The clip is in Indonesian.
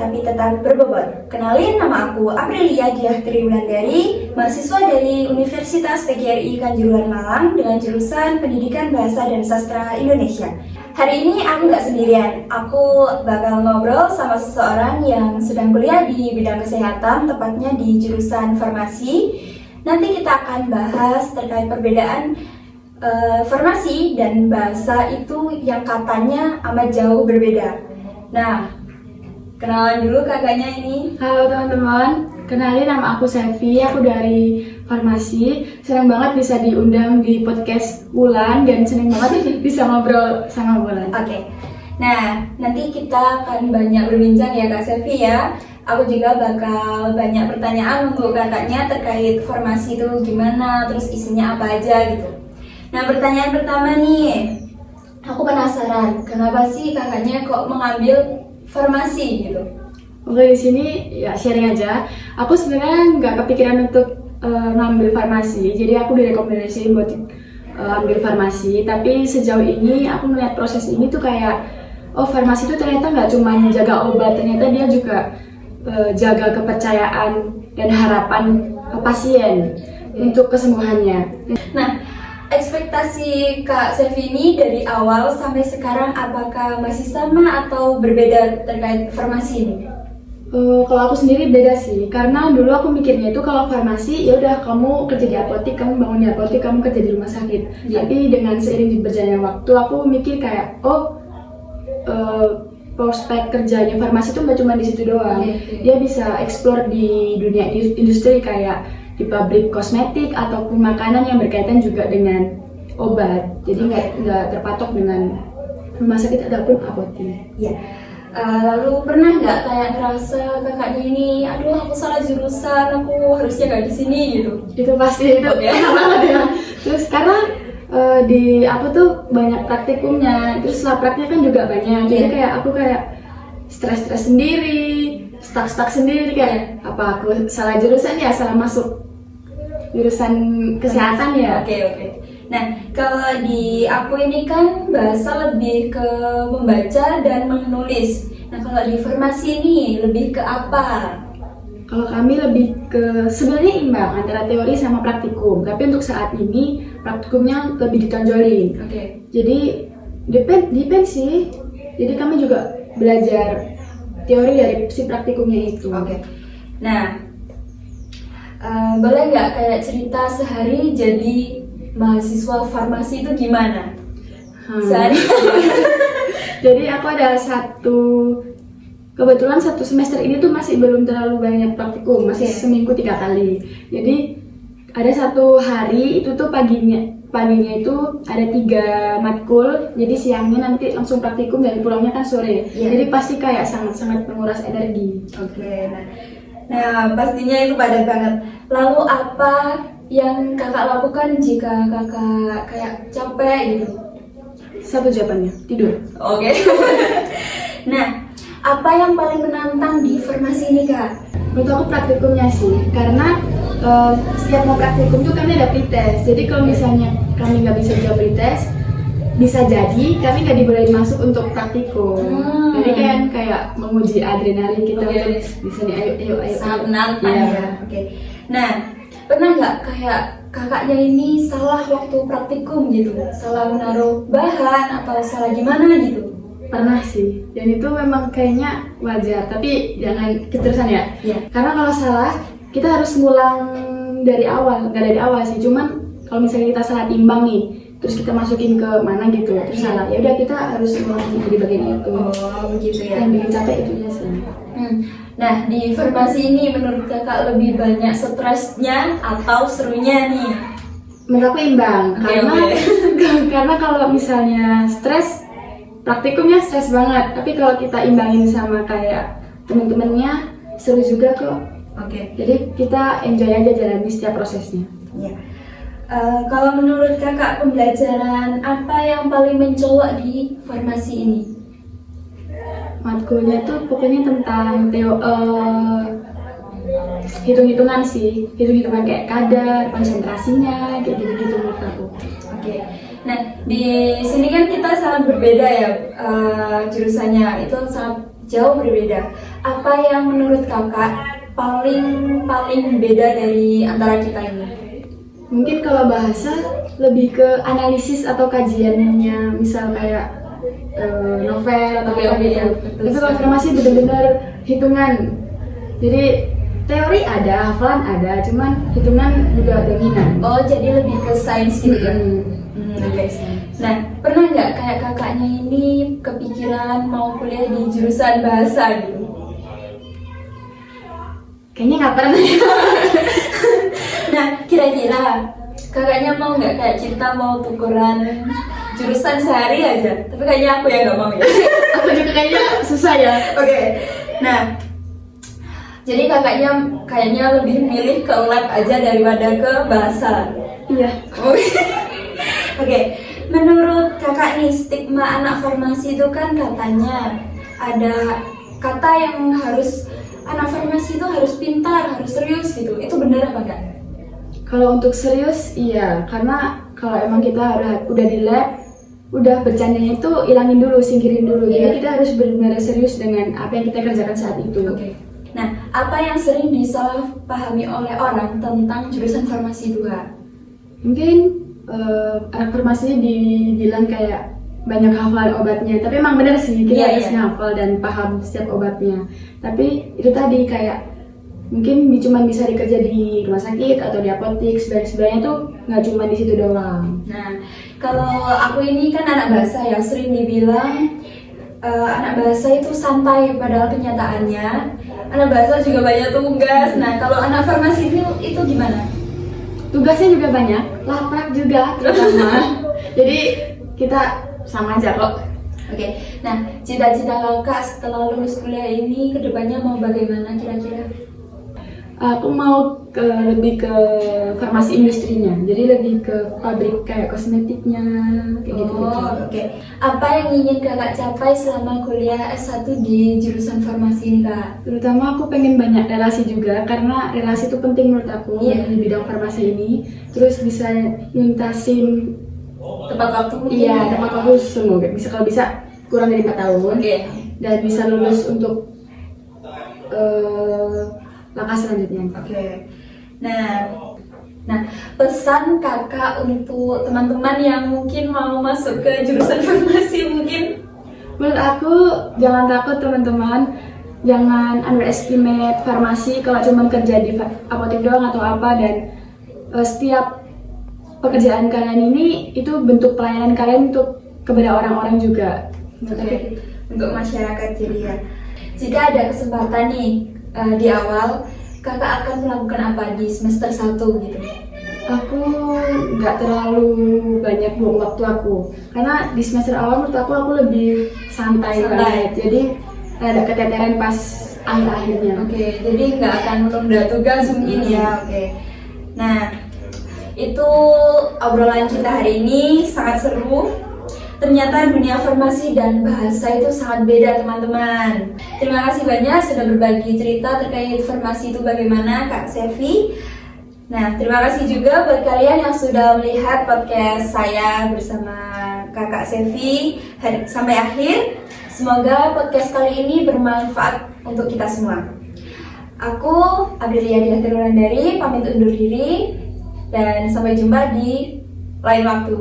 tapi tetap berbobot. Kenalin, nama aku Aprilia Diah Triwulandari, mahasiswa dari Universitas PGRI Kanjuruhan Malang dengan jurusan Pendidikan Bahasa dan Sastra Indonesia. Hari ini aku nggak sendirian, aku bakal ngobrol sama seseorang yang sedang kuliah di bidang kesehatan, tepatnya di jurusan farmasi. Nanti kita akan bahas terkait perbedaan farmasi dan bahasa itu yang katanya amat jauh berbeda. Nah, kenalan dulu kakaknya ini. Halo teman-teman, kenalin nama aku Sevi, aku dari farmasi. Senang banget bisa diundang di podcast Wulan dan senang banget bisa ngobrol sama Wulan. Oke. Nah, nanti kita akan banyak berbincang ya Kak Sevi ya. Aku juga bakal banyak pertanyaan untuk kakaknya terkait farmasi itu gimana, terus isinya apa aja gitu. Nah, pertanyaan pertama nih, aku penasaran, kenapa sih kakaknya kok mengambil farmasi gitu? Oke, di sini ya sharing aja. Aku sebenarnya nggak kepikiran untuk ngambil farmasi, jadi aku direkomendasiin buat ambil farmasi. Tapi sejauh ini aku melihat proses ini tuh kayak, oh farmasi itu ternyata nggak cuma jaga obat, ternyata dia juga jaga kepercayaan dan harapan pasien untuk kesembuhannya. Nah, ekspektasi Kak Sevi ini dari awal sampai sekarang apakah masih sama atau berbeda terkait farmasi ini? Kalau aku sendiri beda sih, karena dulu aku mikirnya itu kalau farmasi ya udah kamu kerja di apotek, kamu bangun di apotek, kamu kerja di rumah sakit. Tapi dengan seiring berjalannya waktu aku mikir kayak prospek kerjanya farmasi itu nggak cuma di situ doang. Dia bisa explore di dunia industri kayak di pabrik kosmetik ataupun makanan yang berkaitan juga dengan obat. Jadi nggak terpatok dengan rumah sakit ataupun apotek. Ya. Lalu pernah nggak kayak ngerasa kakaknya ini, aduh aku salah jurusan, aku harusnya nggak di sini gitu? Itu pasti itu banget ya. Terus karena di aku tuh banyak praktikumnya, terus lapraknya kan juga banyak. Jadi kayak aku kayak stres sendiri, stuck sendiri kayak apa aku salah jurusan ya, salah masuk jurusan kesehatan ya. Oke. Nah, kalau di aku ini kan bahasa lebih ke membaca dan menulis. Nah, kalau di farmasi ini lebih ke apa? Kalau kami lebih ke sebenarnya imbang antara teori sama praktikum. Tapi untuk saat ini praktikumnya lebih ditonjolin. Oke. Jadi depend sih. Jadi kami juga belajar teori dari si praktikumnya itu. Oke. Nah, boleh nggak kayak cerita sehari jadi mahasiswa farmasi itu gimana? Sehari. Jadi aku ada kebetulan satu semester ini tuh masih belum terlalu banyak praktikum, masih seminggu 3 kali. Jadi ada satu hari itu tuh paginya itu ada 3 matkul, jadi siangnya nanti langsung praktikum dan pulangnya kan sore. Jadi pasti kayak sangat menguras energi. Oke. Nah, pastinya itu padat banget. Lalu apa yang kakak lakukan jika kakak kayak capek gitu? Satu jawabannya, tidur. Oke. Nah, apa yang paling menantang di farmasi ini kak? Menurut aku praktikumnya sih, karena setiap mau praktikum tuh kami ada pretest. Jadi kalau misalnya kami nggak bisa jawab pretest, bisa jadi kami nggak dibolehin masuk untuk praktikum. Jadi kayak menguji adrenalin kita untuk di sini. Ayo. Sangat menantang ya. Oke. Nah, pernah nggak kayak kakaknya ini salah waktu praktikum gitu, salah menaruh bahan atau salah gimana gitu? Pernah sih, dan itu memang kayaknya wajar, tapi jangan keterusan ya. Karena kalau salah kita harus ngulang dari awal, nggak dari awal sih. Cuman kalau misalnya kita salah timbang nih, terus kita masukin ke mana gitu, terus salah, ya udah kita harus ngulang di bagian itu. Oh begitu ya. Yang bikin capek itu ya sih. Nah, di farmasi ini menurut kakak lebih banyak stresnya atau serunya nih? Menurut aku imbang, karena kalau misalnya stres, praktikumnya stres banget. Tapi kalau kita imbangin sama kayak temen-temennya, seru juga kok. Oke. Jadi kita enjoy aja jalani setiap prosesnya. Iya. Kalau menurut kakak, pembelajaran apa yang paling mencolok di farmasi ini? Matkulnya tuh pokoknya tentang hitung-hitungan sih, hitung-hitungan kayak kadar, konsentrasinya, kayak gitu-gitu menurut aku. Oke. Nah, di sini kan kita sangat berbeda ya jurusannya, itu sangat jauh berbeda. Apa yang menurut kakak paling beda dari antara kita ini? Mungkin kalau bahasa lebih ke analisis atau kajiannya, misal kayak novel atau Oke, apa gitu. ya, betul Tapi kalau sekali. farmasi benar-benar hitungan. Jadi teori ada, hafalan ada, cuman hitungan juga dominan. Oh, jadi lebih ke sains gitu ya? Oke. Nah, pernah nggak kayak kakaknya ini kepikiran mau kuliah di jurusan bahasa gitu? Kayaknya nggak pernah. Nah, kira-kira kakaknya mau nggak kayak kita mau tukeran jurusan sehari aja? Tapi kayaknya aku yang nggak mau ya. Aku juga kayaknya susah ya. Oke. Nah, jadi kakaknya kayaknya lebih milih ke lab aja daripada ke bahasa. Iya. Oke, menurut kakak nih stigma anak farmasi itu kan katanya ada kata yang harus anak farmasi itu harus pintar, harus serius gitu. Itu benar apa enggak? Kalau untuk serius, iya. Karena kalau emang kita udah di lab, udah bercandanya itu ilangin dulu, singkirin dulu. Iya. Jadi kita harus benar-benar serius dengan apa yang kita kerjakan saat itu. Oke. Nah, apa yang sering disalahpahami oleh orang tentang jurusan farmasi 2? Mungkin anak farmasi dibilang kayak banyak hafalan obatnya, tapi emang benar sih kita Iya, harus iya. hafal dan paham setiap obatnya. Tapi itu tadi kayak mungkin cuma bisa dikerja di rumah sakit atau di apotek, sebenarnya tuh nggak cuma di situ doang. Nah, kalau aku ini kan anak bahasa ya, sering dibilang anak bahasa itu santai, padahal kenyataannya anak bahasa juga banyak tugas. Nah, kalau anak farmasi itu gimana? Tugasnya juga banyak, laprak juga terutama. Jadi kita sama aja kok. Oke, nah cita-cita kakak setelah lulus kuliah ini kedepannya mau bagaimana kira-kira? Aku mau lebih ke farmasi industrinya, jadi lebih ke pabrik kayak kosmetiknya, kayak gitu. Oh, oke. Apa yang ingin kakak capai selama kuliah S1 di jurusan farmasi ini, Kak? Terutama aku pengen banyak relasi juga, karena relasi itu penting menurut aku. Iya. Di bidang farmasi ini. Terus bisa nyuntasin, Tepat waktu mungkin? iya, tepat waktu semoga bisa, kalau bisa kurang dari 4 tahun. Oke. Dan bisa lulus untuk langkah selanjutnya. Oke. Nah, pesan kakak untuk teman-teman yang mungkin mau masuk ke jurusan farmasi mungkin? Menurut aku jangan takut teman-teman, jangan underestimate farmasi kalau cuma kerja di apotek doang atau apa, dan setiap pekerjaan kalian ini itu bentuk pelayanan kalian untuk kepada orang-orang juga. Oke. Untuk masyarakat jadi ya. Jika ada kesempatan nih di awal, kakak akan melakukan apa di semester 1 gitu? Aku nggak terlalu banyak buang waktu aku, karena di semester awal menurut aku lebih santai banget, jadi ada keteteran pas akhir-akhirnya. Oke, jadi nggak akan menunda tugas mungkin ya. Oke. Nah, itu obrolan kita hari ini sangat seru. Ternyata dunia farmasi dan bahasa itu sangat beda teman-teman. Terima kasih banyak sudah berbagi cerita terkait farmasi itu bagaimana Kak Sevi. Nah, terima kasih juga buat kalian yang sudah melihat podcast saya bersama Kakak Sevi sampai akhir. Semoga podcast kali ini bermanfaat untuk kita semua. Aku Aprilia Diah Wulandari pamit undur diri dan sampai jumpa di lain waktu.